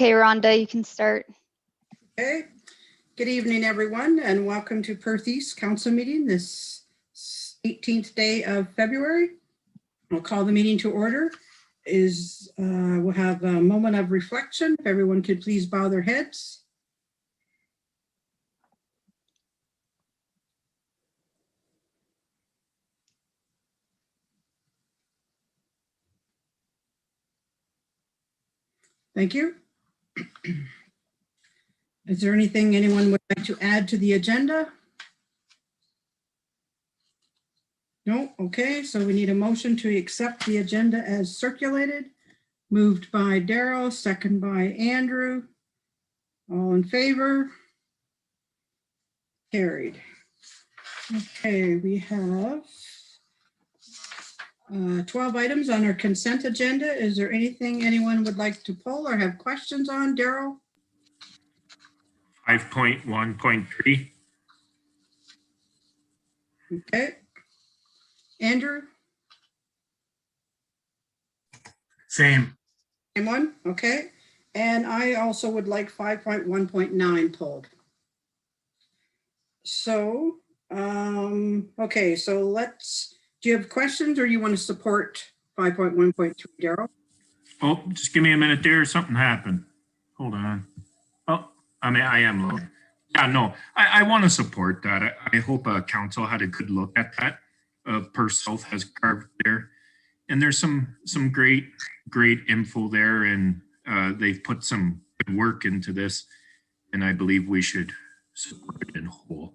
Okay, Rhonda, you can start. Okay. Good evening, everyone, and welcome to Perth East Council meeting this 18th day of February. I'll call the meeting to order. We'll have a moment of reflection. If everyone could please bow their heads. Thank you. Is there anything anyone would like to add to the agenda? No? Okay, so we need a motion to accept the agenda as circulated. Moved by Daryl, second by Andrew. All in favor? Carried. Okay, we have 12 items on our consent agenda. Is there anything anyone would like to pull or have questions on, Daryl? 5.1.3. Okay. Andrew? Same. Same one? Okay. And I also would like 5.1.9 pulled. So, okay, so do you have questions or you want to support 5.1.3, Daryl? Oh, just give me a minute there. Something happened. Hold on. Oh, I am looking. Yeah, no, I want to support that. I hope council had a good look at that. Perth South has carved there. And there's some great info there, and they've put some good work into this. And I believe we should support it in whole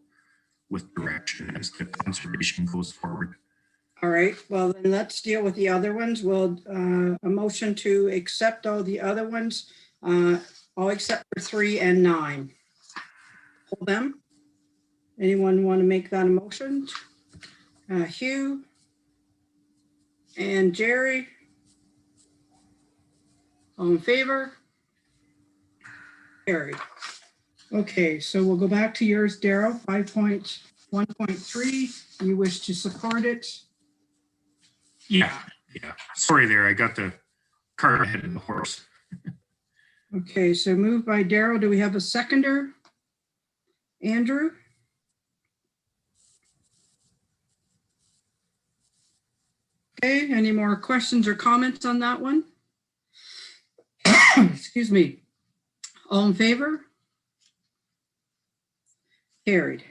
with direction as the conservation goes forward. All right, well, then let's deal with the other ones. We'll a motion to accept all the other ones, all except for 3 and 9. Hold them. Anyone want to make that a motion? Hugh and Jerry. All in favor? Carried. Okay, so we'll go back to yours, Daryl. 5.1.3. You wish to support it? Yeah. Sorry there, I got the cart ahead of the horse. Okay, so moved by Daryl. Do we have a seconder? Andrew? Okay, any more questions or comments on that one? Excuse me. All in favor? Carried.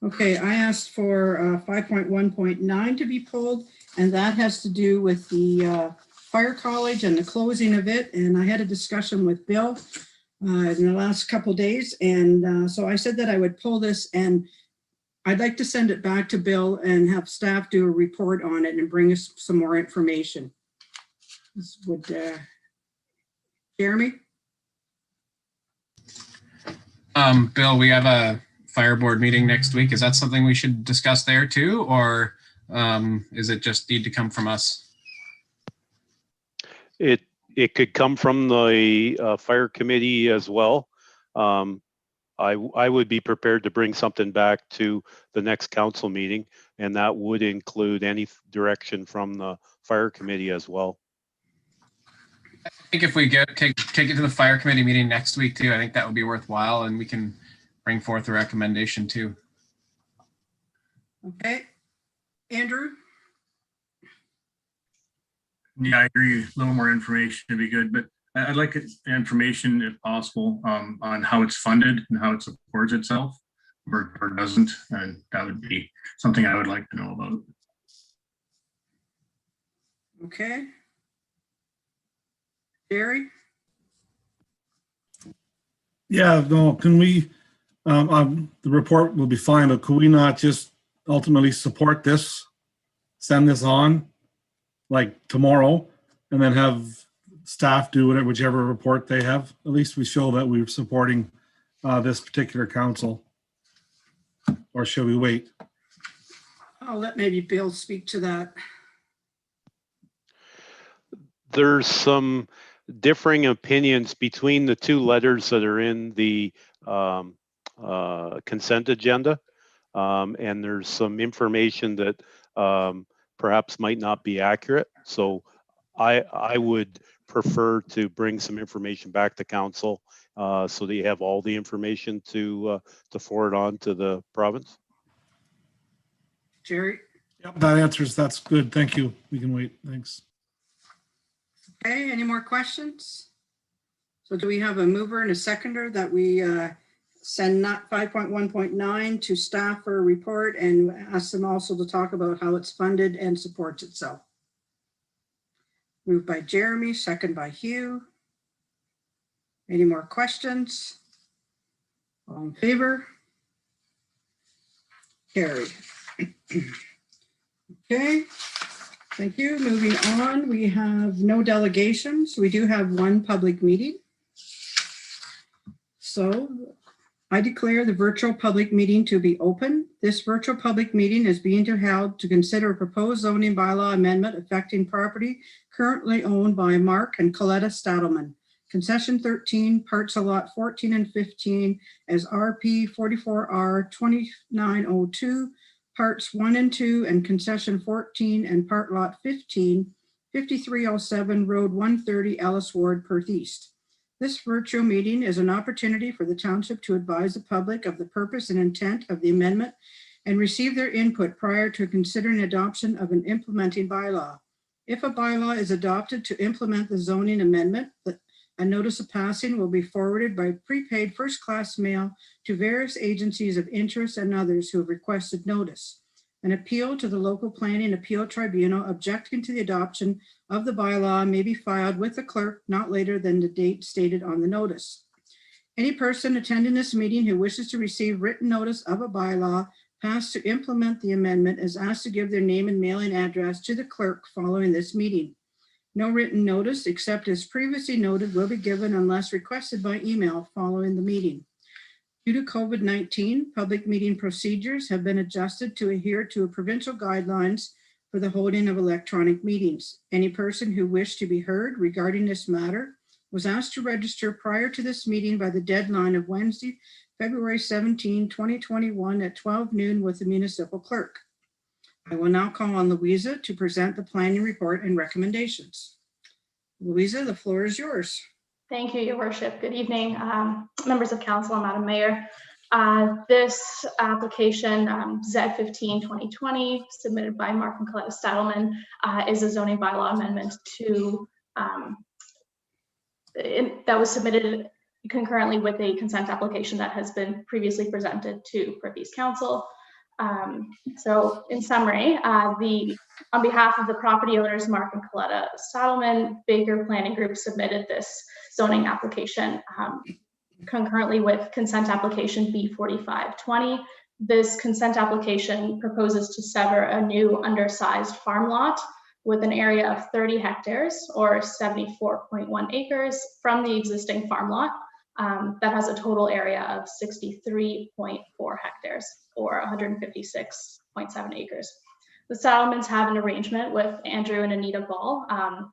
Okay, I asked for 5.1.9 to be pulled, and that has to do with the fire college and the closing of it. And I had a discussion with Bill in the last couple of days. And so I said that I would pull this, and I'd like to send it back to Bill and have staff do a report on it and bring us some more information. This would, Jeremy? Bill, we have a fire board meeting next week. Is that something we should discuss there too, or is it just need to come from us? It could come from the fire committee as well. I would be prepared to bring something back to the next council meeting, and that would include any direction from the fire committee as well. I think if we take it to the fire committee meeting next week too, I think that would be worthwhile, and we can bring forth a recommendation too. Okay. Andrew? Yeah, I agree. A little more information would be good, but I'd like information, if possible, on how it's funded and how it supports itself or doesn't. And that would be something I would like to know about. Okay. Jerry? Yeah, no, can we, the report will be fine, but could we not just ultimately support this, send this on like tomorrow, and then have staff do whatever, whichever report they have? At least we show that we're supporting this particular council. Or should we wait? I'll let maybe Bill speak to that. There's some differing opinions between the two letters that are in the consent agenda. And there's some information that perhaps might not be accurate. So I would prefer to bring some information back to council so that you have all the information to forward on to the province? Jerry? Yep, that's good. Thank you. We can wait. Thanks. Okay, any more questions? So do we have a mover and a seconder that we send not 5.1.9 to staff for a report and ask them also to talk about how it's funded and supports itself? Moved by Jeremy, second by Hugh. Any more questions? All in favor? Carried. Okay, thank you. Moving on, we have no delegations. We do have one public meeting. So I declare the virtual public meeting to be open. This virtual public meeting is being held to consider a proposed zoning bylaw amendment affecting property currently owned by Mark and Coletta Stadelman. Concession 13, parts of lot 14 and 15 as RP 44R 2902, parts 1 and 2, and concession 14 and part lot 15, 5307 Road 130, Ellis Ward, Perth East. This virtual meeting is an opportunity for the township to advise the public of the purpose and intent of the amendment and receive their input prior to considering adoption of an implementing bylaw. If a bylaw is adopted to implement the zoning amendment, a notice of passing will be forwarded by prepaid first-class mail to various agencies of interest and others who have requested notice. An appeal to the local planning appeal tribunal objecting to the adoption of the bylaw may be filed with the clerk not later than the date stated on the notice. Any person attending this meeting who wishes to receive written notice of a bylaw passed to implement the amendment is asked to give their name and mailing address to the clerk following this meeting. No written notice, except as previously noted, will be given unless requested by email following the meeting. Due to COVID-19, public meeting procedures have been adjusted to adhere to provincial guidelines for the holding of electronic meetings. Any person who wished to be heard regarding this matter was asked to register prior to this meeting by the deadline of Wednesday, February 17, 2021 at 12 noon with the municipal clerk. I will now call on Louisa to present the planning report and recommendations. Louisa, the floor is yours. Thank you, Your Worship. Good evening, members of council and Madam Mayor. This application, Z15-2020, submitted by Mark and Coletta Stadelman, is a zoning bylaw amendment to that was submitted concurrently with a consent application that has been previously presented to Perth East Council. So in summary, on behalf of the property owners, Mark and Coletta Stadelman, Baker Planning Group submitted this zoning application concurrently with consent application B4520. This consent application proposes to sever a new undersized farm lot with an area of 30 hectares or 74.1 acres from the existing farm lot that has a total area of 63.4 hectares or 156.7 acres. The Stadelmans have an arrangement with Andrew and Anita Ball,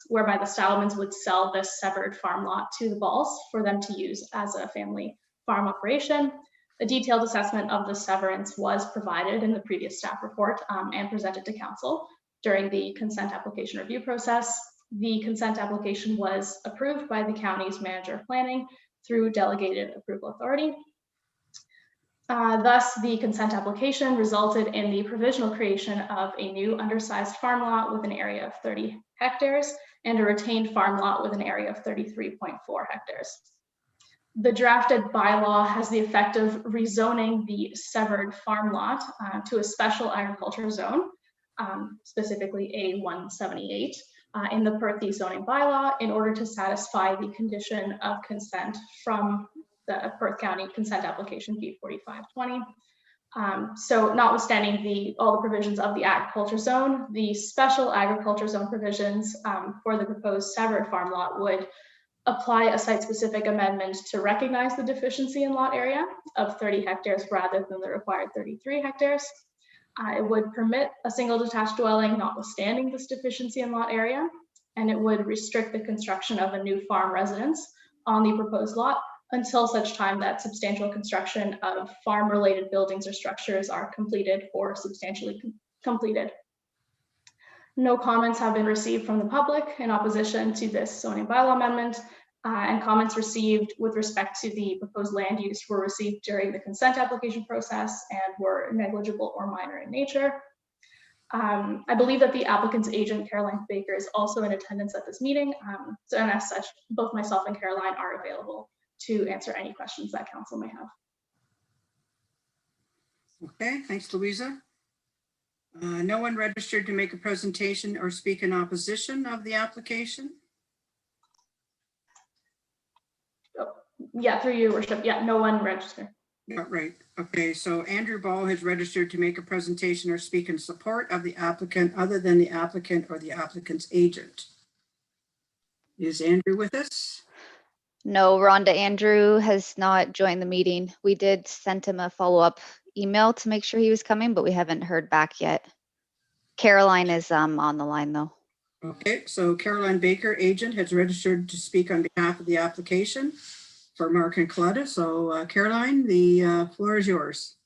whereby the Stadelmans would sell this severed farm lot to the Balls for them to use as a family farm operation. A detailed assessment of the severance was provided in the previous staff report and presented to council during the consent application review process. The consent application was approved by the county's manager of planning through delegated approval authority. Thus, the consent application resulted in the provisional creation of a new undersized farm lot with an area of 30 hectares and a retained farm lot with an area of 33.4 hectares. The drafted bylaw has the effect of rezoning the severed farm lot to a special agriculture zone, specifically A178, in the Perth East zoning bylaw in order to satisfy the condition of consent from the Perth County consent application B4520. So notwithstanding all the provisions of the agriculture zone, the special agriculture zone provisions for the proposed severed farm lot would apply a site-specific amendment to recognize the deficiency in lot area of 30 hectares rather than the required 33 hectares. It would permit a single detached dwelling notwithstanding this deficiency in lot area, and it would restrict the construction of a new farm residence on the proposed lot until such time that substantial construction of farm-related buildings or structures are completed or substantially completed. No comments have been received from the public in opposition to this zoning bylaw amendment, and comments received with respect to the proposed land use were received during the consent application process and were negligible or minor in nature. I believe that the applicant's agent, Caroline Baker, is also in attendance at this meeting. And as such, both myself and Caroline are available to answer any questions that council may have. Okay, thanks, Louisa. No one registered to make a presentation or speak in opposition of the application? Yeah, through your worship. Yeah, no one registered. Yeah, right. Okay, so Andrew Ball has registered to make a presentation or speak in support of the applicant other than the applicant or the applicant's agent. Is Andrew with us? No, Rhonda, Andrew has not joined the meeting. We did send him a follow-up email to make sure he was coming, but we haven't heard back yet. Caroline is on the line though. Okay, so Caroline Baker, agent, has registered to speak on behalf of the application for Mark and Coletta. So Caroline, the floor is yours.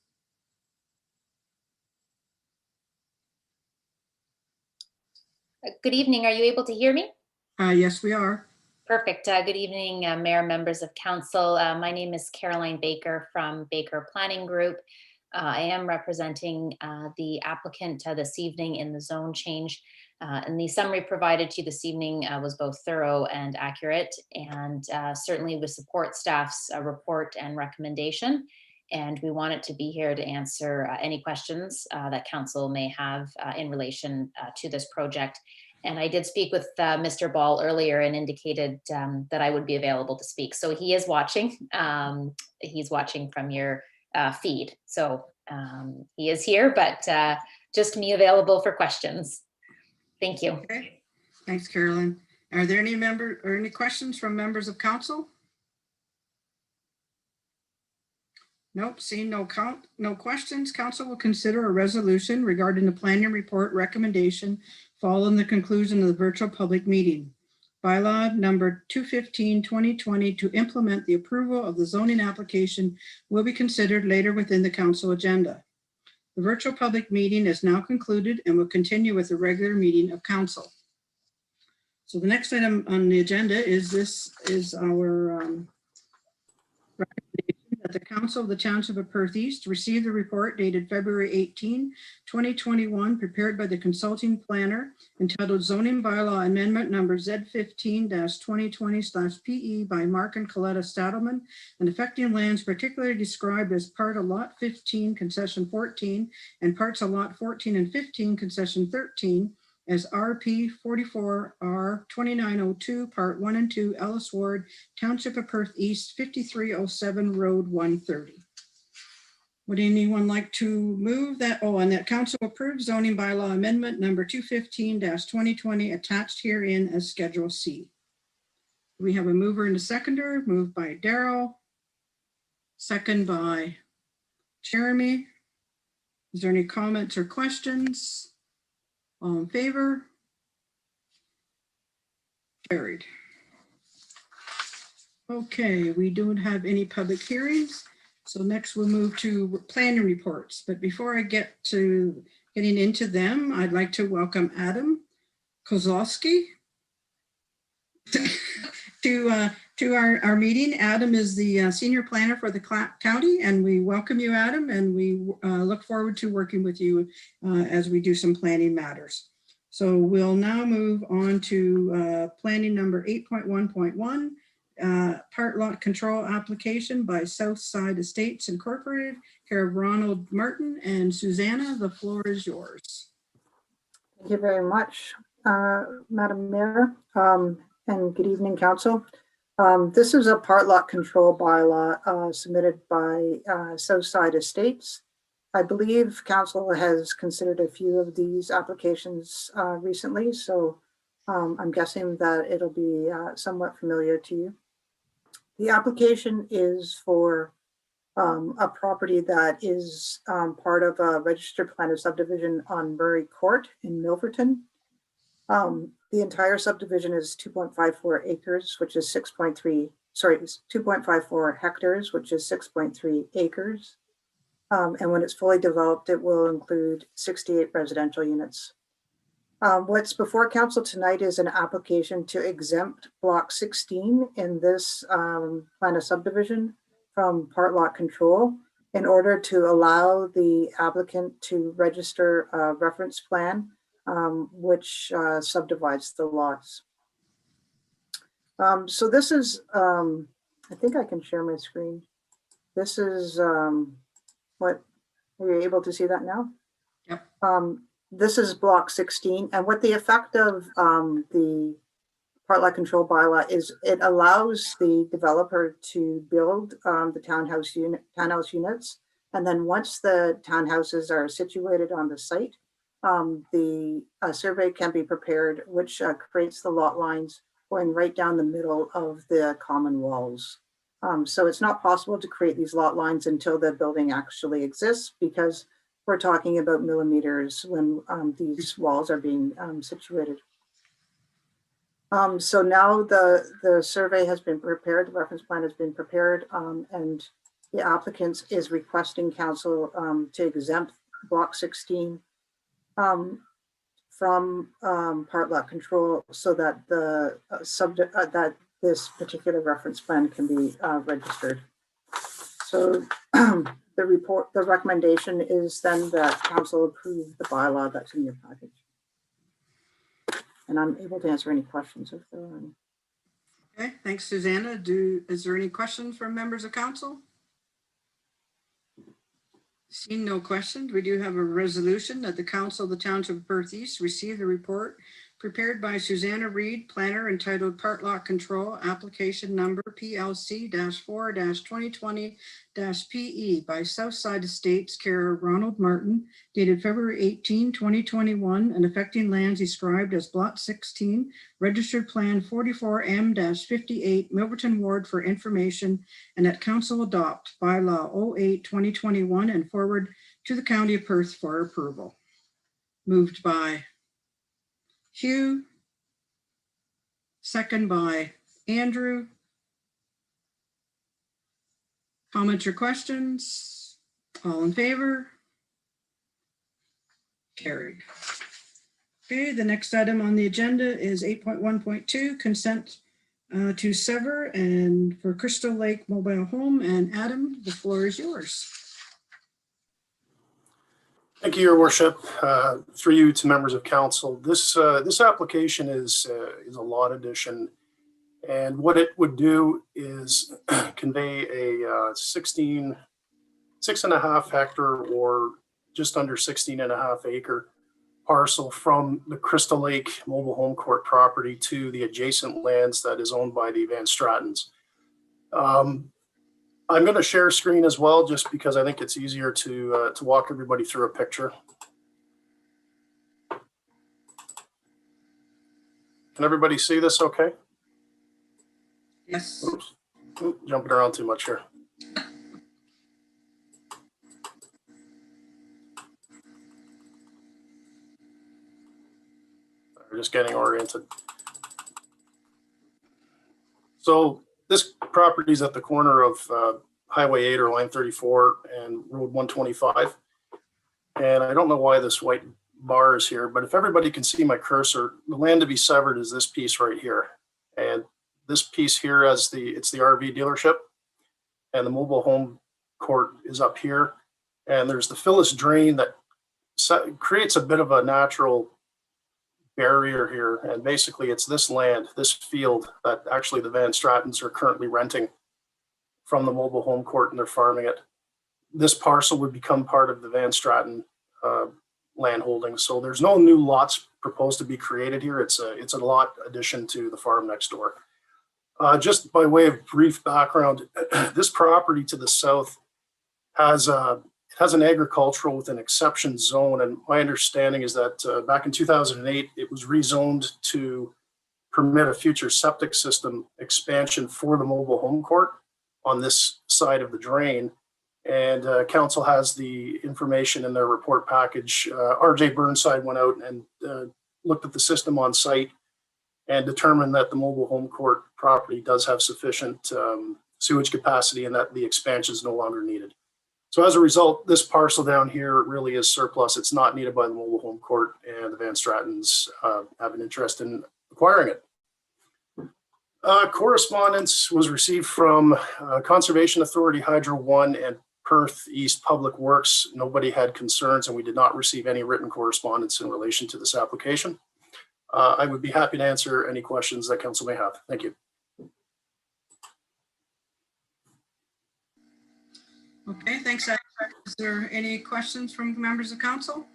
Good evening. Are you able to hear me? Yes, we are. Perfect. Good evening, Mayor, members of council. My name is Caroline Baker from Baker Planning Group. I am representing the applicant this evening in the zone change. And the summary provided to you this evening was both thorough and accurate, and certainly we support staff's report and recommendation. And we wanted to be here to answer any questions that council may have in relation to this project. And I did speak with Mr. Ball earlier and indicated that I would be available to speak. So he is watching. He's watching from your feed. So he is here, but just me available for questions. Thank you. Okay, thanks, Caroline. Are there any questions from members of council? Nope, seeing no questions, council will consider a resolution regarding the planning report recommendation following the conclusion of the virtual public meeting. Bylaw number 215/2020 to implement the approval of the zoning application will be considered later within the council agenda. The virtual public meeting is now concluded and will continue with the regular meeting of council. So the next item on the agenda is our recommendation that the council of the Township of Perth East receive the report dated February 18, 2021, prepared by the consulting planner entitled Zoning Bylaw Amendment Number Z15-2020/PE by Mark and Coletta Stadelman and affecting lands particularly described as part of Lot 15, Concession 14, and parts of Lot 14 and 15, Concession 13, as RP 44R 2902, Part 1 and 2, Ellis Ward, Township of Perth East, 5307 Road 130. Would anyone like to move that? Oh, and that council approved zoning bylaw amendment number 215-2020 attached herein as Schedule C. We have a mover and a seconder. Moved by Daryl, second by Jeremy. Is there any comments or questions? All in favor? Carried. Okay, we don't have any public hearings. So next we'll move to planning reports. But before I get to getting into them, I'd like to welcome Adam Kozlowski to our meeting. Adam is the senior planner for the county, and we welcome you, Adam, and we look forward to working with you as we do some planning matters. So we'll now move on to planning number 8.1.1, part lot control application by Southside Estates Incorporated, care of Ronald Martin and Susanna. The floor is yours. Thank you very much, Madam Mayor, and good evening, Council. This is a part lot control bylaw submitted by Southside Estates. I believe Council has considered a few of these applications recently, so I'm guessing that it'll be somewhat familiar to you. The application is for a property that is part of a registered plan of subdivision on Murray Court in Milverton. The entire subdivision is 2.54 acres, which is 2.54 hectares, which is 6.3 acres. And when it's fully developed, it will include 68 residential units. What's before council tonight is an application to exempt block 16 in this plan of subdivision from part lot control in order to allow the applicant to register a reference plan which subdivides the lots. So this is, I think I can share my screen. This is what, are you able to see that now? Yep. This is block 16, and what the effect of the part lot control bylaw is, it allows the developer to build the townhouse units, and then once the townhouses are situated on the site, the survey can be prepared, which creates the lot lines going right down the middle of the common walls. So it's not possible to create these lot lines until the building actually exists, because we're talking about millimeters when these walls are being situated. So now the survey has been prepared, the reference plan has been prepared, and the applicant is requesting council to exempt block 16 from part lot control, so that the that this particular reference plan can be registered. So the recommendation is then that council approve the bylaw that's in your package. And I'm able to answer any questions if there are any. Okay, thanks, Susanna. Is there any questions from members of council? Seeing no questions, we do have a resolution that the Council of the Township of Perth East receive the report prepared by Susanna Reed, planner, entitled Part Lot Control, application number PLC-4-2020-PE by Southside Estates, care of Ronald Martin, dated February 18, 2021, and affecting lands described as Block 16, Registered Plan 44M-58, Milverton Ward, for information, and that council adopt bylaw 08-2021 and forward to the County of Perth for approval. Moved by Hugh, second by Andrew. Comments or questions? All in favor? Carried. Okay, the next item on the agenda is 8.1.2, consent to sever and for Crystal Lake Mobile Home. And Adam, the floor is yours. Thank you, Your Worship. Through you to members of council, this application is a lot addition, and what it would do is convey a 6.5 hectare or just under 16.5 acre parcel from the Crystal Lake Mobile Home Court property to the adjacent lands that is owned by the Van Strattens. I'm going to share screen as well, just because I think it's easier to walk everybody through a picture. Can everybody see this okay? Yes. Oops. Jumping around too much here. We're just getting oriented. So this property is at the corner of Highway 8 or Line 34 and Road 125. And I don't know why this white bar is here, but if everybody can see my cursor, the land to be severed is this piece right here. And this piece here it's the RV dealership, and the mobile home court is up here. And there's the Phyllis drain that creates a bit of a natural barrier here, and basically it's this land, this field, that actually the Van Strattens are currently renting from the mobile home court, and they're farming it. This parcel would become part of the Van Stratton land holding. So there's no new lots proposed to be created here. It's a lot addition to the farm next door. Just by way of brief background, this property to the south has an agricultural with an exception zone, and my understanding is that back in 2008 it was rezoned to permit a future septic system expansion for the mobile home court on this side of the drain. And council has the information in their report package. RJ Burnside went out and looked at the system on site and determined that the mobile home court property does have sufficient sewage capacity and that the expansion is no longer needed. So as a result, this parcel down here really is surplus. It's not needed by the mobile home court, and the Van Strattens have an interest in acquiring it. Correspondence was received from Conservation Authority, Hydro One, and Perth East Public Works. Nobody had concerns, and we did not receive any written correspondence in relation to this application. I would be happy to answer any questions that council may have. Thank you. Okay, thanks. Is there any questions from members of council?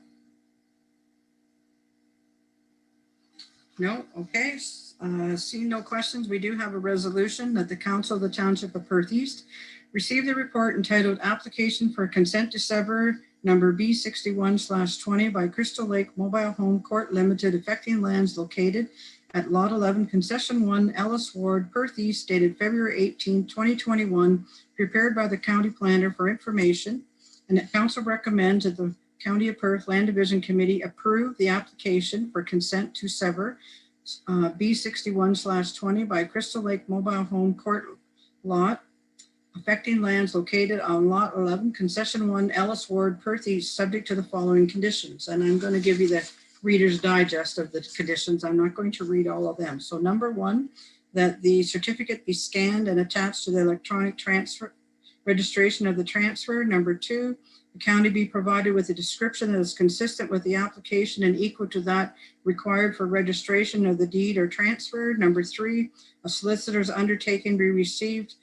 No, okay. Seeing no questions, we do have a resolution that the Council of the Township of Perth East received a report entitled Application for Consent to Sever number B61/20 by Crystal Lake Mobile Home Court Limited, affecting lands located at Lot 11, Concession 1, Ellis Ward, Perth East, dated February 18, 2021, prepared by the County Planner for information, and that Council recommends that the County of Perth Land Division Committee approve the application for consent to sever B61/20 by Crystal Lake Mobile Home Court lot affecting lands located on Lot 11, Concession 1, Ellis Ward, Perth East, subject to the following conditions. And I'm going to give you the Reader's Digest of the conditions. I'm not going to read all of them. So number 1, that the certificate be scanned and attached to the electronic transfer registration of the transfer. Number 2, the county be provided with a description that is consistent with the application and equal to that required for registration of the deed or transfer. Number 3, a solicitor's undertaking be received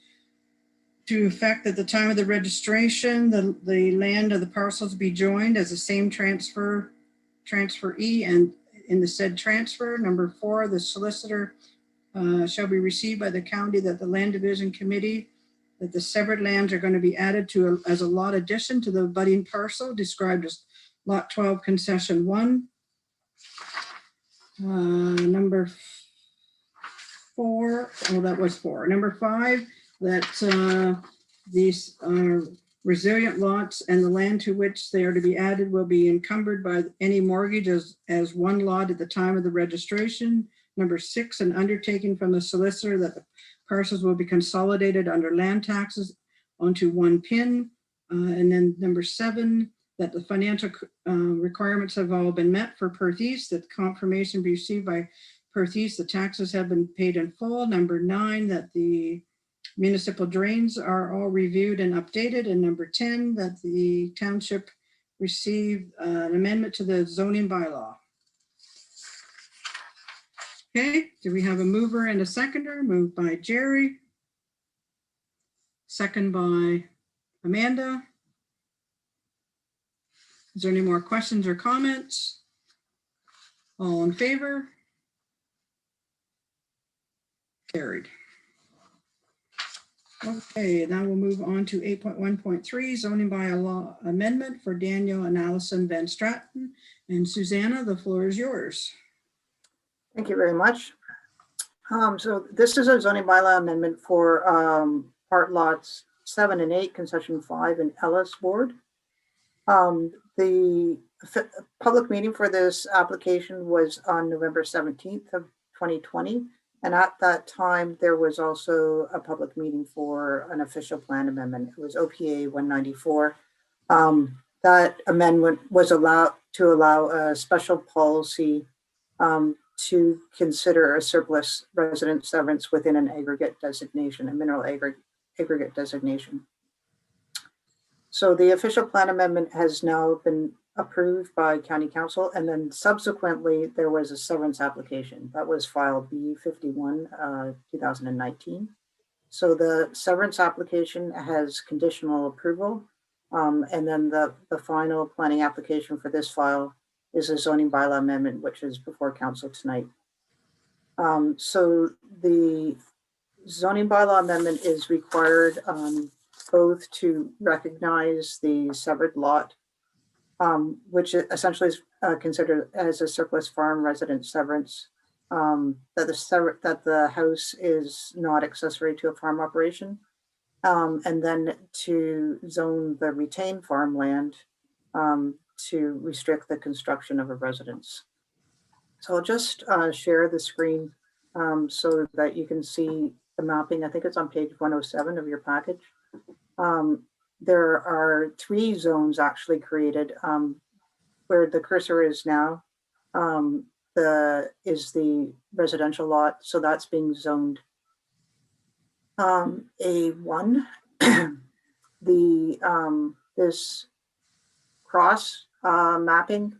to effect at the time of the registration, the land of the parcels be joined as the same transferee and in the said transfer. Number 4, the solicitor shall be received by the county that the Land Division Committee that the severed lands are going to be added to as a lot addition to the abutting parcel described as Lot 12, Concession 1. Number 4, oh, that was 4. Number 5, that these resilient lots and the land to which they are to be added will be encumbered by any mortgage as one lot at the time of the registration. Number 6, an undertaking from the solicitor that the parcels will be consolidated under land taxes onto one PIN. And then number 7, that the financial requirements have all been met for Perth East, that confirmation be received by Perth East, the taxes have been paid in full. Number 9, that the municipal drains are all reviewed and updated. And number 10, that the township receive an amendment to the zoning bylaw. Okay, do we have a mover and a seconder? Moved by Jerry. Second by Amanda. Is there any more questions or comments? All in favor? Carried. Okay, now we'll move on to 8.1.3, zoning bylaw amendment for Daniel and Allison Van Stratten. And Susanna, the floor is yours. Thank you very much. So this is a zoning bylaw amendment for part lots 7 and 8, concession 5 in Ellis Ward. The public meeting for this application was on November 17th of 2020. And at that time, there was also a public meeting for an official plan amendment. It was OPA 194. That amendment was allowed to allow a special policy to consider a surplus resident severance within an aggregate designation, a mineral aggregate designation. So the official plan amendment has now been approved by County Council, and then subsequently there was a severance application that was filed B51 2019. So the severance application has conditional approval, and then the final planning application for this file is a zoning bylaw amendment, which is before council tonight. So the zoning bylaw amendment is required both to recognize the severed lot, which essentially is considered as a surplus farm resident severance, that the house is not accessory to a farm operation, and then to zone the retained farmland to restrict the construction of a residence. So I'll just share the screen so that you can see the mapping. I think it's on page 107 of your package. there are 3 zones actually created. Where the cursor is now, is the residential lot, so that's being zoned A1. This cross mapping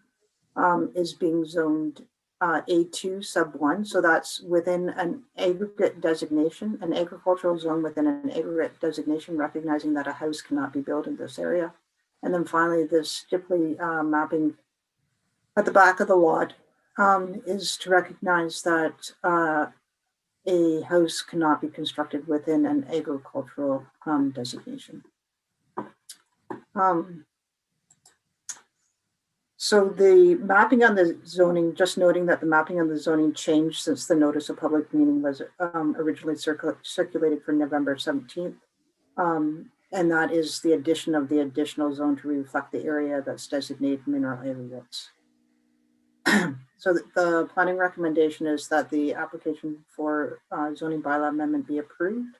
is being zoned A2 sub 1, so that's within an aggregate designation, an agricultural zone within an aggregate designation, recognizing that a house cannot be built in this area. And then finally, this Stipley mapping at the back of the lot is to recognize that a house cannot be constructed within an agricultural designation. So the mapping on the zoning, just noting that the mapping on the zoning changed since the notice of public meeting was originally circulated for November 17th. And that is the addition of the additional zone to reflect the area that's designated mineral aggregates. So the planning recommendation is that the application for zoning bylaw amendment be approved,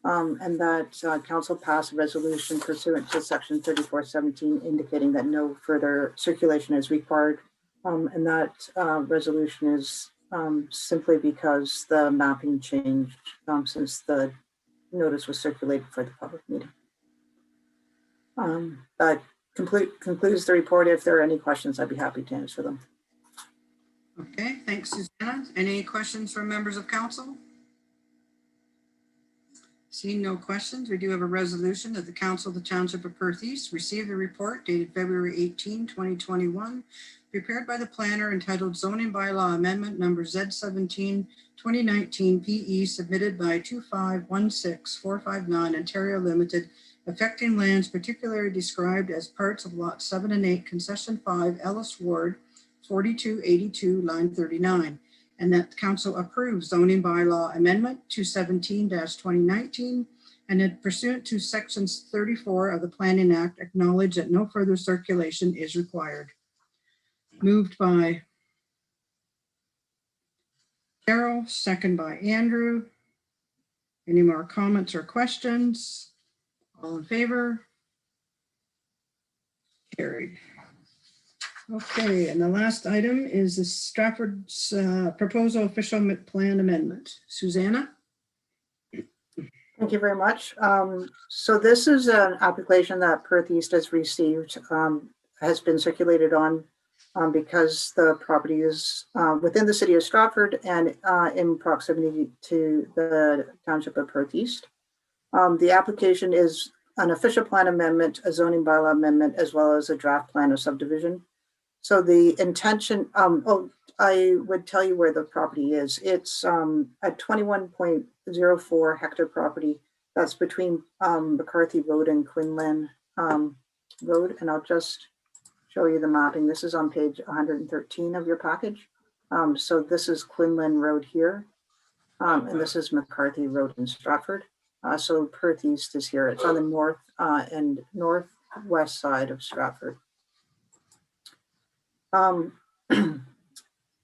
and that council pass a resolution pursuant to section 3417 indicating that no further circulation is required. And that resolution is simply because the mapping changed since the notice was circulated for the public meeting. That concludes the report. If there are any questions, I'd be happy to answer them. Okay, thanks, Susanna. Any questions from members of council? Seeing no questions, we do have a resolution that the Council of the Township of Perth East received a report dated February 18, 2021, prepared by the planner entitled Zoning Bylaw Amendment Number Z17 2019 PE submitted by 2516459 Ontario Limited, affecting lands particularly described as parts of Lot 7 and 8, Concession 5, Ellis Ward, 4282, line 39, and that the council approves zoning bylaw amendment 217-2019, and that pursuant to sections 34 of the Planning Act, acknowledge that no further circulation is required. Moved by Carol, second by Andrew. Any more comments or questions? All in favor? Carried. Okay, and the last item is the Stratford's proposal official plan amendment. Susanna? Thank you very much. So this is an application that Perth East has received, has been circulated on because the property is within the city of Stratford and in proximity to the Township of Perth East. The application is an official plan amendment, a zoning bylaw amendment, as well as a draft plan of subdivision. So the intention, I would tell you where the property is. It's a 21.04 hectare property that's between McCarthy Road and Quinlan Road. And I'll just show you the mapping. This is on page 113 of your package. So this is Quinlan Road here. And this is McCarthy Road in Stratford. So Perth East is here. It's on the north and northwest side of Stratford.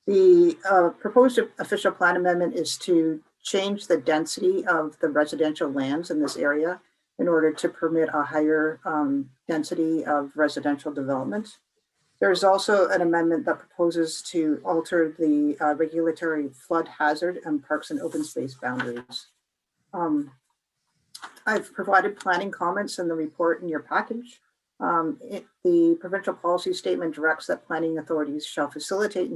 The proposed official plan amendment is to change the density of the residential lands in this area in order to permit a higher density of residential development. There's also an amendment that proposes to alter the regulatory flood hazard and parks and open space boundaries. I've provided planning comments in the report in your package. The provincial policy statement directs that planning authorities shall facilitate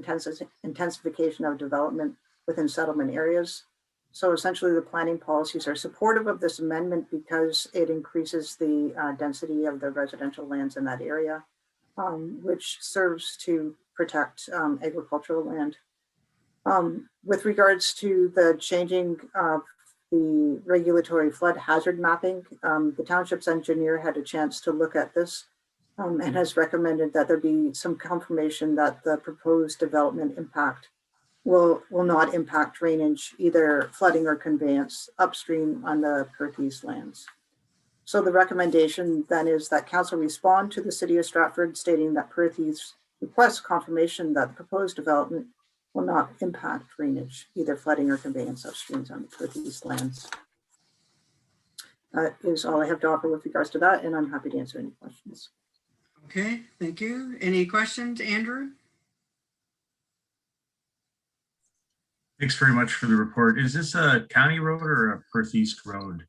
intensification of development within settlement areas. So essentially the planning policies are supportive of this amendment because it increases the density of the residential lands in that area, which serves to protect agricultural land. With regards to the changing of the regulatory flood hazard mapping, the township's engineer had a chance to look at this and has recommended that there be some confirmation that the proposed development impact will not impact drainage, either flooding or conveyance upstream on the Perth East lands. So the recommendation then is that council respond to the city of Stratford stating that Perth East requests confirmation that the proposed development will not impact drainage, either flooding or conveyance upstream on the Perth East lands. That is all I have to offer with regards to that, and I'm happy to answer any questions. Okay, thank you. Any questions, Andrew? Thanks very much for the report. Is this a county road or a Perth East road?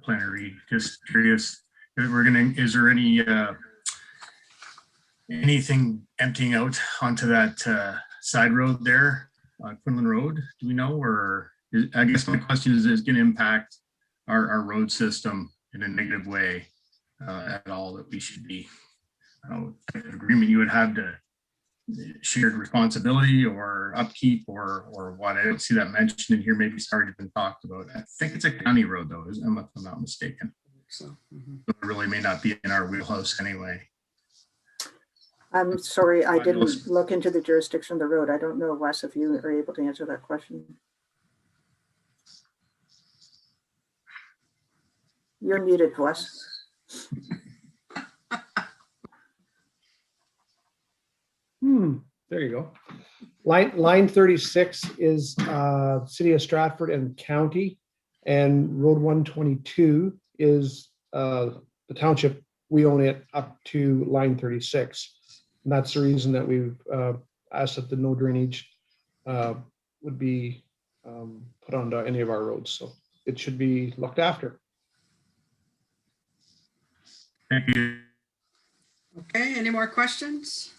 Planner Reed, just curious. Is there any anything emptying out onto that side road there, Quinlan Road? Do we know, or I guess my question is it going to impact our road system in a negative way at all, that we should be agreement you would have to shared responsibility or upkeep or what? I don't see that mentioned in here. Maybe it's already been talked about. I think it's a county road though, if I'm not mistaken. So, It really may not be in our wheelhouse anyway. I'm sorry, I didn't look into the jurisdiction of the road. I don't know, Wes, if you are able to answer that question. You're muted, Wes. There you go. Line 36 is City of Stratford and County, and Road 122 is the Township. We own it up to line 36. And that's the reason that we've asked that the no drainage would be put onto any of our roads. So it should be looked after. Thank you. okay, any more questions?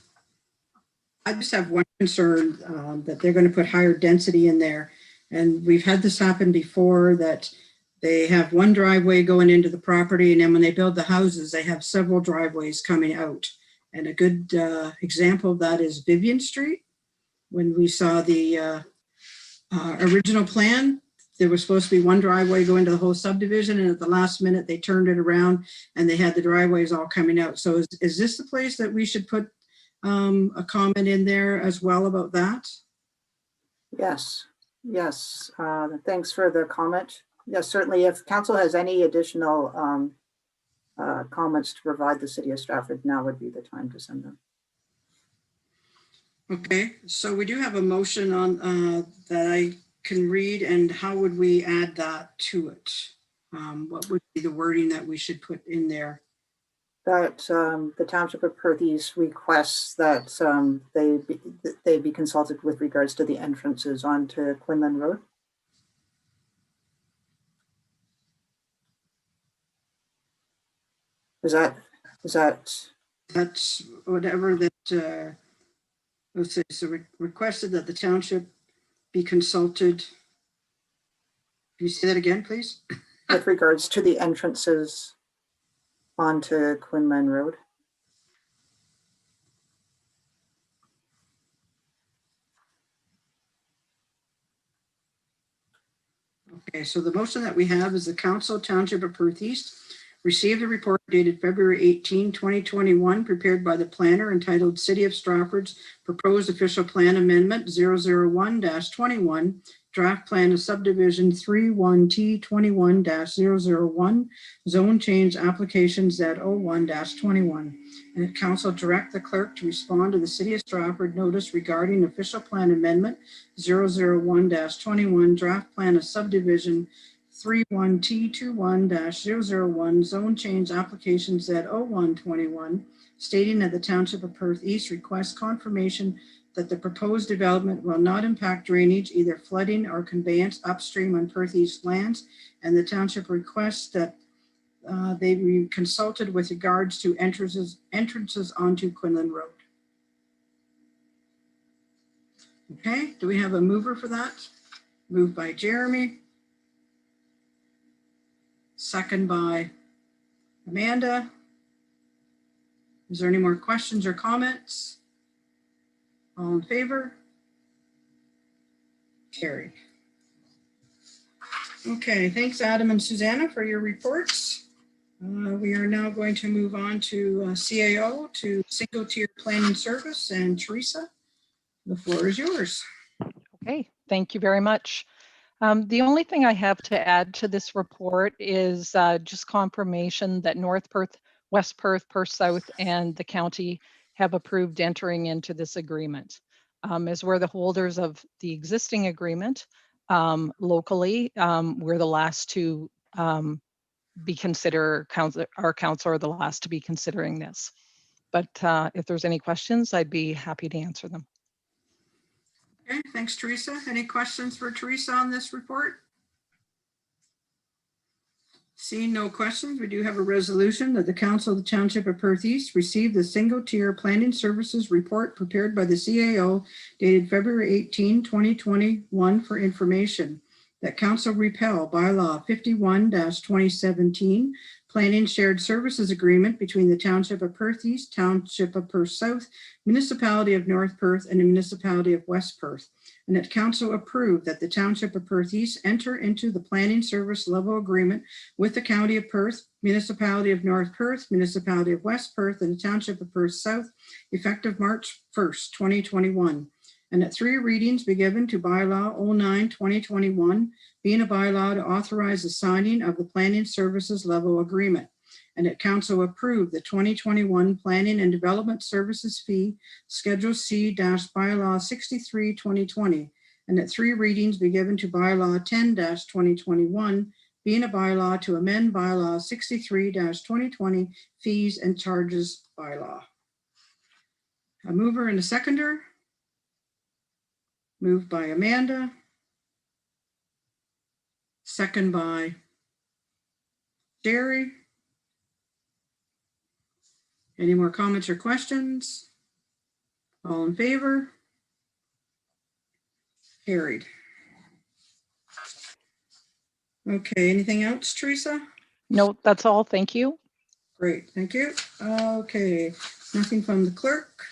I just have one concern, that they're going to put higher density in there. And we've had this happen before, that they have one driveway going into the property, and then when they build the houses, they have several driveways coming out. And a good example of that is Vivian Street. When we saw the original plan, there was supposed to be one driveway going to the whole subdivision, and at the last minute, they turned it around and they had the driveways all coming out. So is this the place that we should put a comment in there as well about that? Yes, yes. Thanks for the comment. Yes, certainly. If council has any additional comments to provide the City of Stratford, now would be the time to send them. Okay, so we do have a motion on that I can read, and how would we add that to it? What would be the wording that we should put in there? That the Township of Perth East requests that they be consulted with regards to the entrances onto Quinlan Road. Is that That's whatever that, let's say, so requested that the township be consulted. Can you say that again, please? with regards to the entrances onto Quinlan Road? Okay, so the motion that we have is the Council Township of Perth East received a report dated February 18, 2021, prepared by the planner entitled City of Stratford's Proposed Official Plan Amendment 001-21, Draft Plan of Subdivision 31T21-001, Zone Change Application Z01-21. And Council direct the clerk to respond to the City of Stratford notice regarding Official Plan Amendment 001-21, Draft Plan of Subdivision 31T21-001, Zone Change Application Z01-21, stating that the Township of Perth East requests confirmation that the proposed development will not impact drainage, either flooding or conveyance upstream on Perth East lands, and the Township requests that they be consulted with regards to entrances onto Quinlan Road. Okay, do we have a mover for that? Moved by Jeremy. Second by Amanda. Is there any more questions or comments? All in favor? Carried. Okay, thanks Adam and Susanna for your reports. We are now going to move on to CAO, to Single Tier Planning Service, and Teresa, the floor is yours. Okay, thank you very much. The only thing I have to add to this report is just confirmation that North Perth, West Perth, Perth South, and the county have approved entering into this agreement. As we're the holders of the existing agreement, locally. We're the last to be consider council. Our council are the last to be considering this. But if there's any questions, I'd be happy to answer them. Okay, thanks, Teresa. Any questions for Teresa on this report? Seeing no questions, we do have a resolution that the Council of the Township of Perth East received the single-tier planning services report prepared by the CAO dated February 18, 2021 for information. That Council repeal bylaw 51-2017 planning shared services agreement between the Township of Perth East, Township of Perth South, Municipality of North Perth, and the Municipality of West Perth. And that Council approved that the Township of Perth East enter into the planning service level agreement with the County of Perth, Municipality of North Perth, Municipality of West Perth, and the Township of Perth South, effective March 1st, 2021. And that 3 readings be given to bylaw 09-2021, being a bylaw to authorize the signing of the planning services level agreement. And that Council approved the 2021 Planning and Development Services Fee, Schedule C-bylaw 63-2020. And that 3 readings be given to bylaw 10-2021, being a bylaw to amend bylaw 63-2020, fees and charges bylaw. A mover and a seconder. Moved by Amanda. Second by Jerry. Any more comments or questions? All in favor? Carried. Okay, anything else, Teresa? No, that's all. Thank you. Great, thank you. Okay, nothing from the clerk,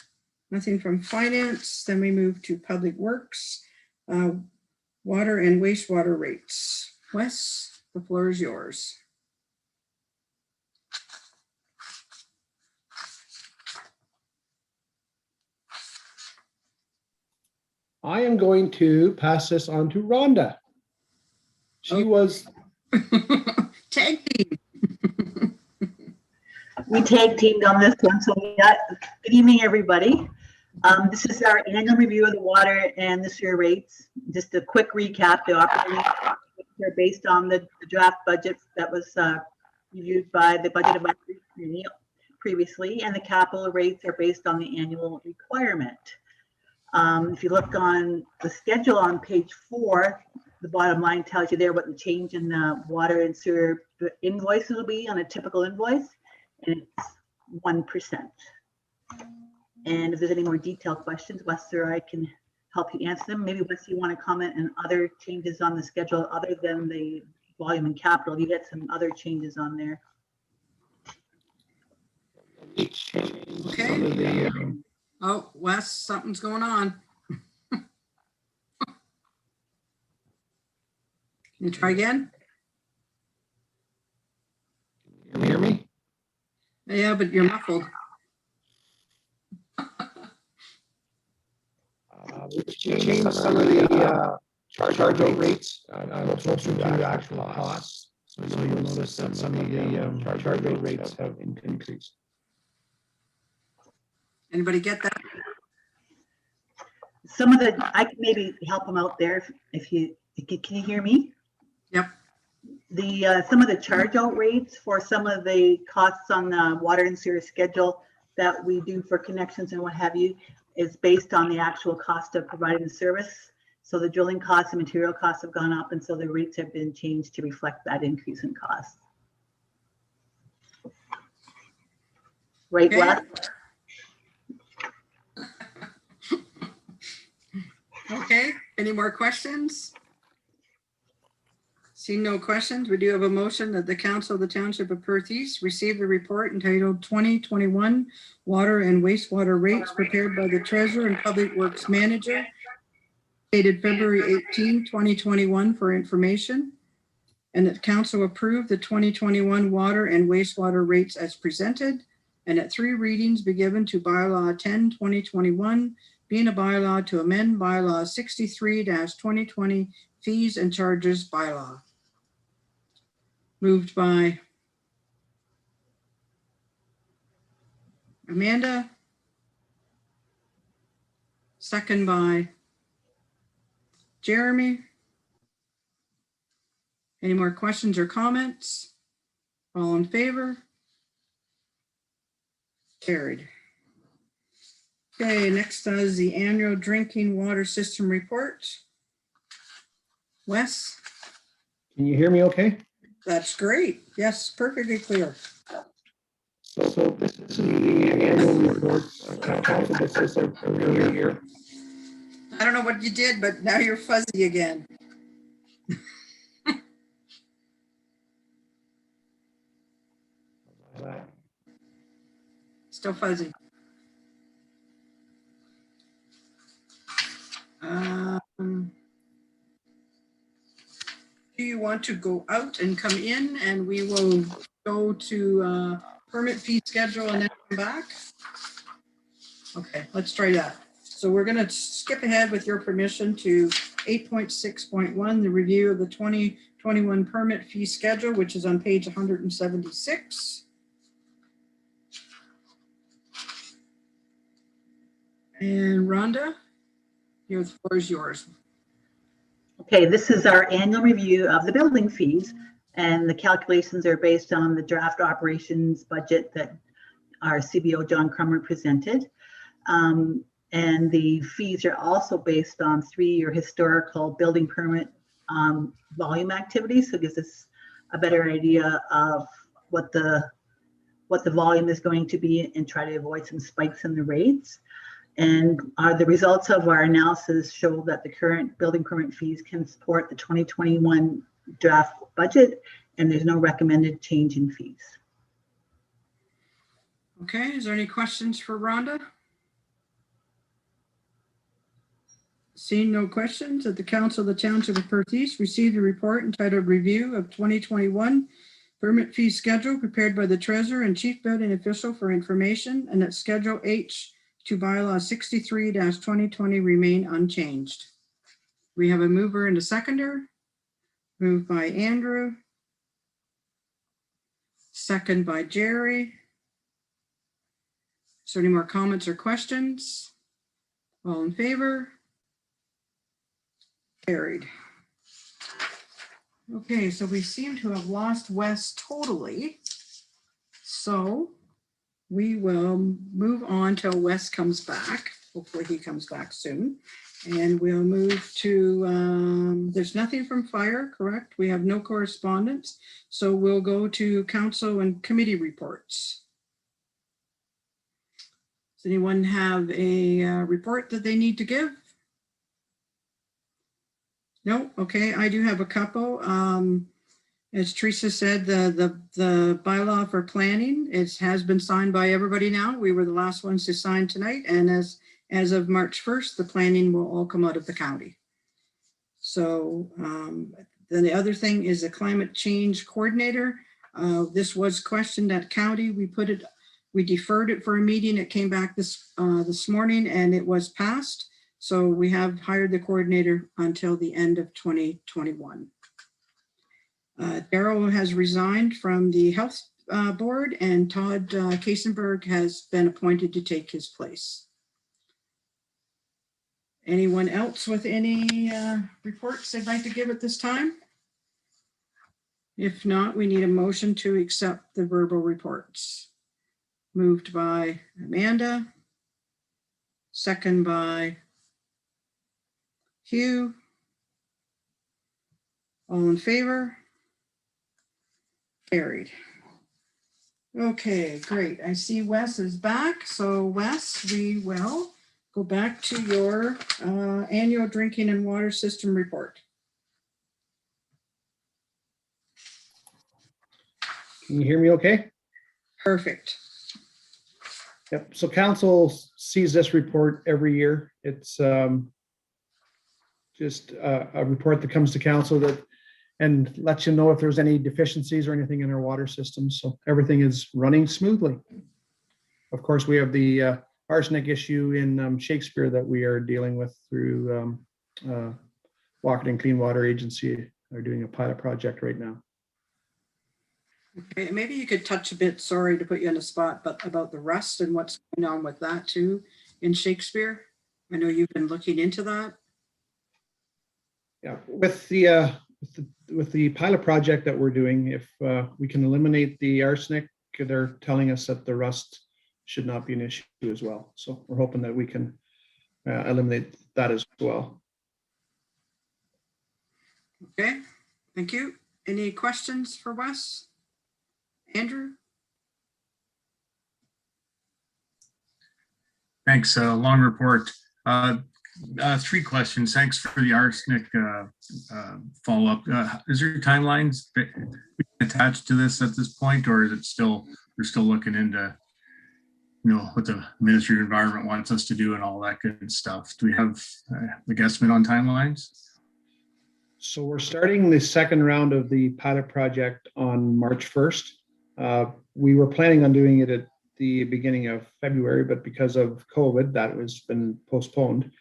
nothing from finance. Then we move to Public Works, water and wastewater rates. Wes, the floor is yours. I am going to pass this on to Rhonda. She was Tag team. We tag teamed on this one. So yeah, good evening, everybody. This is our annual review of the water and the sewer rates. Just a quick recap. The operating rates are based on the draft budget that was reviewed by the Budget Advisory Committee previously, and the capital rates are based on the annual requirement. If you look on the schedule on page 4, the bottom line tells you there what the change in the water and sewer invoices will be on a typical invoice, and it's 1%. And if there's any more detailed questions, Wes or I can help you answer them. Maybe Wes, you want to comment on other changes on the schedule other than the volume and capital. You get some other changes on there. Okay. Oh, Wes, something's going on. Can you try again? Can you hear me? Yeah, but you're muffled. We changed some of the charge out rates. I'll go through the actual costs. So you'll notice that some of the charge out rates have increased. Anybody get that? Some of the, I can maybe help them out there if you, can you hear me? Yep. The some of the charge out rates for some of the costs on the water and sewer schedule that we do for connections and what have you is based on the actual cost of providing the service. So the drilling costs and material costs have gone up, and so the rates have been changed to reflect that increase in cost. Right, Wes? Okay, any more questions? Seeing no questions, we do have a motion that the Council of the Township of Perth East receive the report entitled 2021 Water and Wastewater Rates prepared by the Treasurer and Public Works Manager, dated February 18, 2021 for information, and that Council approve the 2021 water and wastewater rates as presented, and that 3 readings be given to bylaw 10-2021, being a bylaw to amend bylaw 63-2020 fees and charges bylaw. Moved by Amanda. Second by Jeremy. Any more questions or comments? All in favor? Carried. Okay, next is the annual drinking water system report. Wes, Can you hear me okay? that's great. Yes, perfectly clear. So this is the annual report. Council gets this every year. I don't know what you did, but now you're fuzzy again. Still fuzzy. Do you want to go out and come in and we will go to permit fee schedule and then come back? Okay, let's try that. So we're going to skip ahead with your permission to 8.6.1, the review of the 2021 permit fee schedule, which is on page 176. And Rhonda, the floor is yours. Okay, this is our annual review of the building fees, and the calculations are based on the draft operations budget that our CBO John Crummer presented. And the fees are also based on 3-year historical building permit volume activities. So it gives us a better idea of what the volume is going to be and try to avoid some spikes in the rates. And the results of our analysis show that the current building permit fees can support the 2021 draft budget, and there's no recommended change in fees. Okay, is there any questions for Rhonda? Seeing no questions, that the Council of the Township of Perth East received a report entitled Review of 2021 Permit Fee Schedule prepared by the Treasurer and Chief Building Official for information, and that Schedule H to bylaw 63-2020 remain unchanged. We have a mover and a seconder. Moved by Andrew. Second by Jerry. Is there any more comments or questions? All in favor? Carried. Okay, so we seem to have lost Wes totally. So we will move on till Wes comes back. Hopefully he comes back soon. And we'll move to, there's nothing from fire, correct? We have no correspondence. So we'll go to council and committee reports. Does anyone have a report that they need to give? No? Okay, I do have a couple. As Teresa said, the bylaw for planning, it has been signed by everybody now. We were the last ones to sign tonight. And as of March 1st, the planning will all come out of the county. So then the other thing is the climate change coordinator. This was questioned at county. We deferred it for a meeting. It came back this morning and it was passed. So we have hired the coordinator until the end of 2021. Daryl has resigned from the health board and Todd Kasenberg has been appointed to take his place. Anyone else with any reports they'd like to give at this time? If not, we need a motion to accept the verbal reports. Moved by Amanda. Second by Hugh. All in favor? Carried. Okay, great. I see Wes is back. So Wes, we will go back to your annual drinking and water system report. Can you hear me okay? Perfect. Yep. So council sees this report every year. It's just a report that comes to council that and lets you know if there's any deficiencies or anything in our water system. So everything is running smoothly. Of course, we have the arsenic issue in Shakespeare that we are dealing with through Walker and Clean Water Agency. They're doing a pilot project right now. Okay, maybe you could touch a bit, sorry to put you on the spot, but about the rust and what's going on with that too in Shakespeare. I know you've been looking into that. Yeah, with the with the pilot project that we're doing, if we can eliminate the arsenic, they're telling us that the rust should not be an issue as well. So we're hoping that we can eliminate that as well. Okay, thank you. Any questions for Wes? Andrew? Thanks. Long report. 3 questions. Thanks for the arsenic follow-up. Is there timelines attached to this at this point, or is it still, we're still looking into, you know, what the Ministry of Environment wants us to do and all that good stuff? Do we have the guesstimate on timelines? So we're starting the second round of the pilot project on March 1st. We were planning on doing it at the beginning of February, but because of COVID, that has been postponed.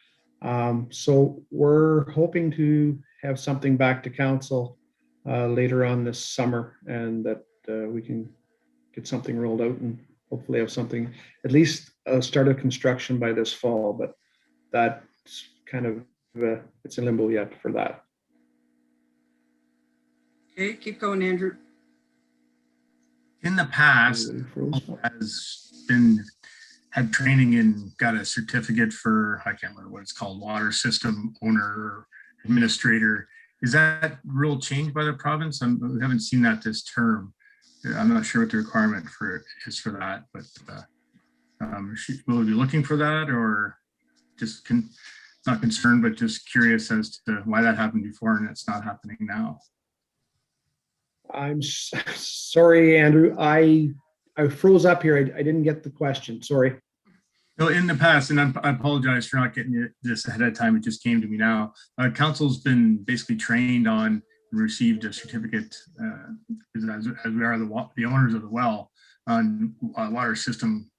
So we're hoping to have something back to council later on this summer, and that we can get something rolled out and hopefully have something, at least start of construction by this fall. But that's kind of, it's in limbo yet for that. Okay, keep going, Andrew. In the past, had training and got a certificate for, I can't remember what it's called, water system owner or administrator. Is that rule changed by the province? We haven't seen that this term. I'm not sure what the requirement is for that, but will we be looking for that, or just not concerned, but just curious as to why that happened before and it's not happening now? I'm sorry, Andrew. I froze up here. I didn't get the question. Sorry. No, in the past, and I apologize for not getting this ahead of time. It just came to me now. Council's been basically trained on and received a certificate, as we are the owners of the well, on water system.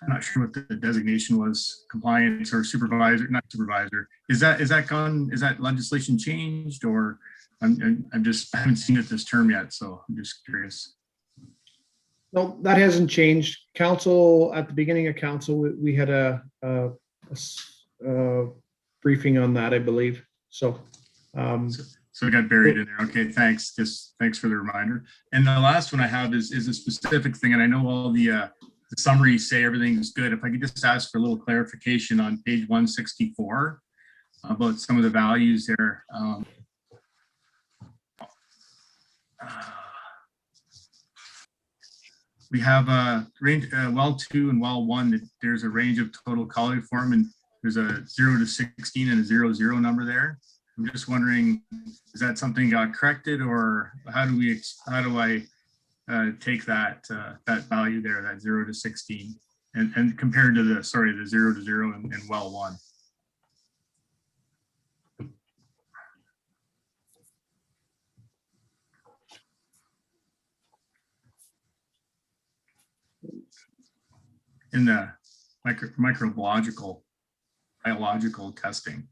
I'm not sure what the designation was, compliance or supervisor, not supervisor. Is that legislation changed, or I haven't seen it this term yet, so I'm just curious. No, that hasn't changed. Council, at the beginning of council, we had a briefing on that, I believe. So it got buried in there. Okay, thanks. Thanks for the reminder. And the last one I have is a specific thing, and I know all the summaries say everything's good. If I could just ask for a little clarification on page 164 about some of the values there. We have a range, well 2 and well 1, there's a range of total coliform, and there's a 0 to 16 and a 0 number there. I'm just wondering, is that something got corrected, or how do I take that value there, that 0 to 16, and compared to the 0 to 0 and well 1? In the microbiological, biological testing.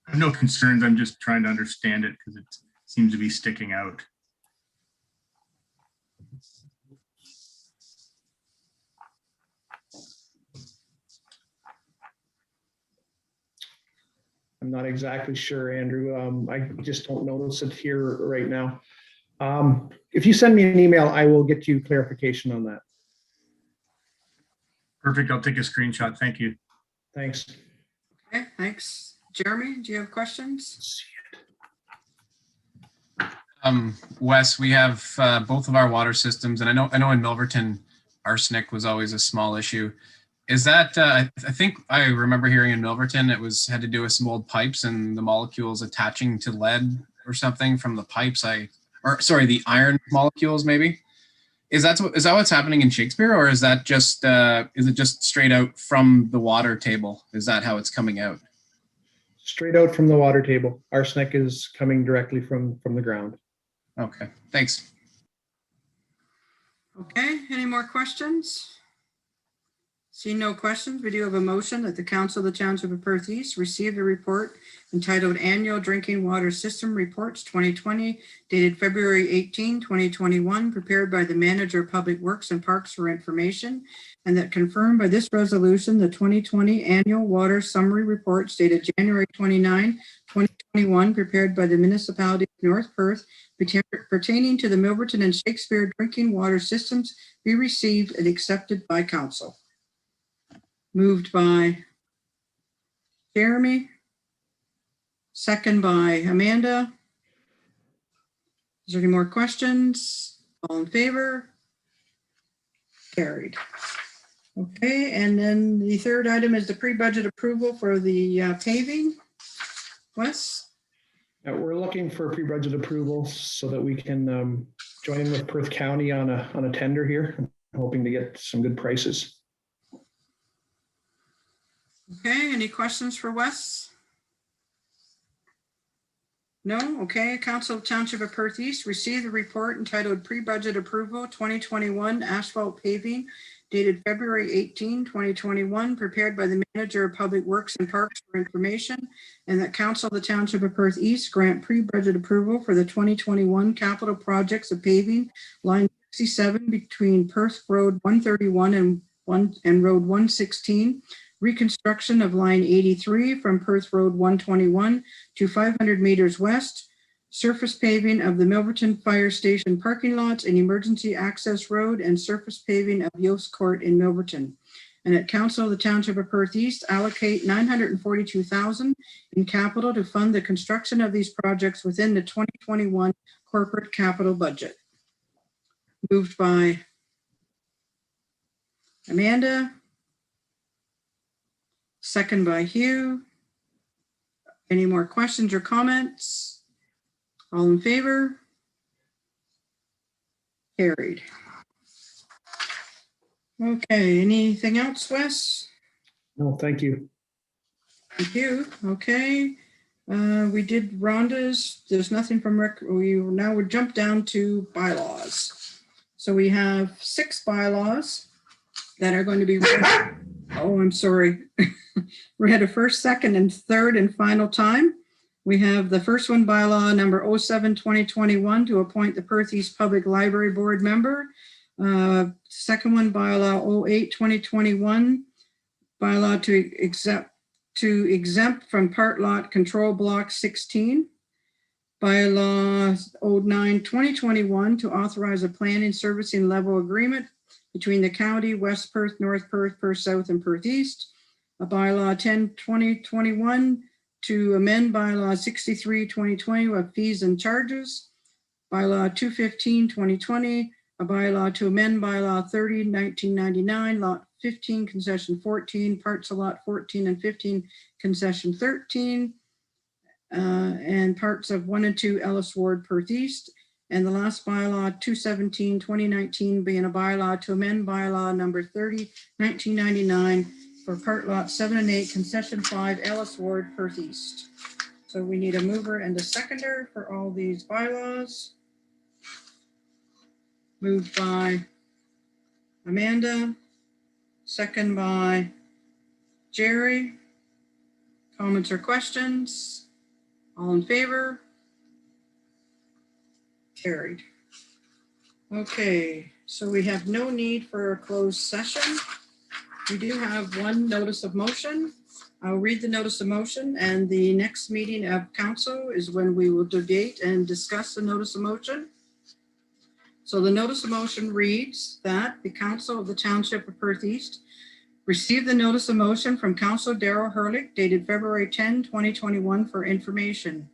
I have no concerns. I'm just trying to understand it because it seems to be sticking out. I'm not exactly sure, Andrew. I just don't notice it here right now. If you send me an email, I will get you clarification on that. Perfect. I'll take a screenshot. Thank you. Thanks. Okay, thanks. Jeremy, do you have questions? Wes, we have both of our water systems, and I know in Milverton, arsenic was always a small issue. Is that, I think I remember hearing in Milverton, had to do with some old pipes and the molecules attaching to lead or something from the pipes. The iron molecules maybe. Is that what's happening in Shakespeare, or is that just is it just straight out from the water table? Is that how it's coming out? Straight out from the water table. Arsenic is coming directly from the ground. Okay, thanks. Okay, any more questions? Seeing no questions, we do have a motion that the Council of the Township of Perth East receive the report entitled Annual Drinking Water System Reports 2020, dated February 18, 2021, prepared by the Manager of Public Works and Parks for information, and that confirmed by this resolution, the 2020 Annual Water Summary Reports dated January 29, 2021, prepared by the Municipality of North Perth pertaining to the Milverton and Shakespeare drinking water systems be received and accepted by Council. Moved by Jeremy, second by Amanda. Is there any more questions? All in favor? Carried. Okay, and then the third item is the pre-budget approval for the paving. Wes? We're looking for pre-budget approval so that we can join with Perth County on a tender here. I'm hoping to get some good prices. Okay, any questions for Wes? No? Okay, Council of Township of Perth East received a report entitled Pre-Budget Approval 2021 Asphalt Paving dated February 18, 2021, prepared by the Manager of Public Works and Parks for information, and that Council of the Township of Perth East grant pre-budget approval for the 2021 capital projects of paving line 67 between Perth Road 131 and Road 116, reconstruction of line 83 from Perth Road 121 to 500 meters west, surface paving of the Milverton Fire Station parking lots and emergency access road, and surface paving of Yost Court in Milverton. And at Council of the Township of Perth East allocate $942,000 in capital to fund the construction of these projects within the 2021 corporate capital budget. Moved by Amanda. Second by Hugh. Any more questions or comments? All in favor? Carried. Okay, anything else, Wes? No, thank you. Thank you. Okay. We did Rhonda's. There's nothing from now we'll jump down to bylaws. So we have 6 bylaws that are going to be read. Oh, I'm sorry. Read a first, second, and third and final time. We have the first one, bylaw number 07-2021, to appoint the Perth East Public Library Board member. Second one, bylaw 08-2021, bylaw to exempt from part lot control block 16. Bylaw 09-2021, to authorize a planning servicing level agreement between the county, West Perth, North Perth, Perth South, and Perth East. A bylaw 10-2021 to amend bylaw 63-2020 of fees and charges. Bylaw 215-2020, a bylaw to amend bylaw 30-1999, lot 15, concession 14, parts of lot 14 and 15, concession 13, and parts of 1 and 2 Ellis Ward, Perth East. And the last bylaw 217-2019 being a bylaw to amend bylaw number 30-1999 for part lot 7 and 8, concession 5, Ellis Ward, Perth East. So we need a mover and a seconder for all these bylaws. Moved by Amanda, second by Jerry. Comments or questions? All in favor? Carried. Okay, so we have no need for a closed session. We do have one notice of motion. I'll read the notice of motion, and the next meeting of council is when we will debate and discuss the notice of motion. So the notice of motion reads that the Council of the Township of Perth East received the notice of motion from Councilor Daryl Herlick dated February 10, 2021 for information,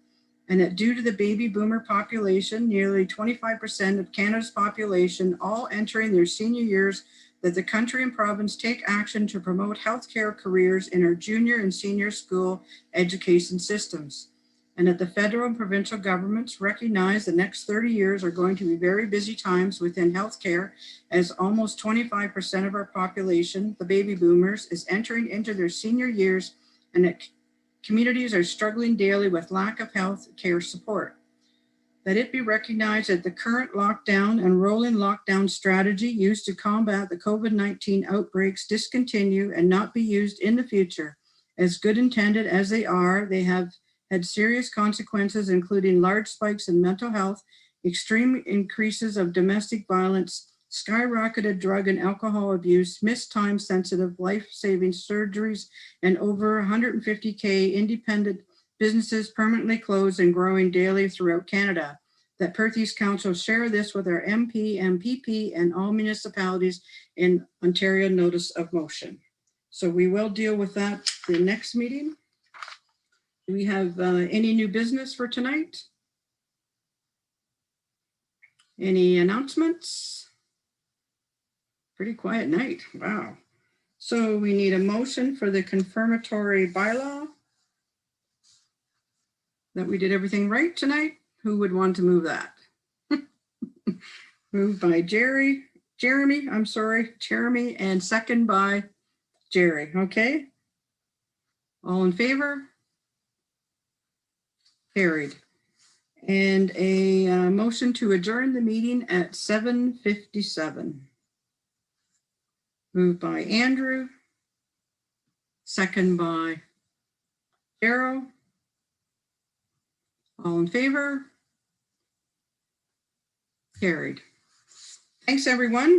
and that due to the baby boomer population, nearly 25% of Canada's population all entering their senior years, that the country and province take action to promote healthcare careers in our junior and senior school education systems. And that the federal and provincial governments recognize the next 30 years are going to be very busy times within healthcare, as almost 25% of our population, the baby boomers, is entering into their senior years, and that communities are struggling daily with lack of health care support. that it be recognized that the current lockdown and rolling lockdown strategy used to combat the COVID-19 outbreaks discontinue and not be used in the future. As good intended as they are, they have had serious consequences, including large spikes in mental health, extreme increases of domestic violence, skyrocketed drug and alcohol abuse, missed time-sensitive life-saving surgeries, and over 150K independent businesses permanently closed and growing daily throughout Canada. That Perth East Council share this with our MP, MPP, and all municipalities in Ontario notice of motion. So we will deal with that the next meeting. Do we have any new business for tonight? Any announcements? Pretty quiet night. Wow. So we need a motion for the confirmatory bylaw. That we did everything right tonight. Who would want to move that? Moved by Jeremy, and second by Jerry. Okay. All in favor? Carried. And a motion to adjourn the meeting at 7:57. Moved by Andrew, second by Darrell. All in favor? Carried. Thanks, everyone.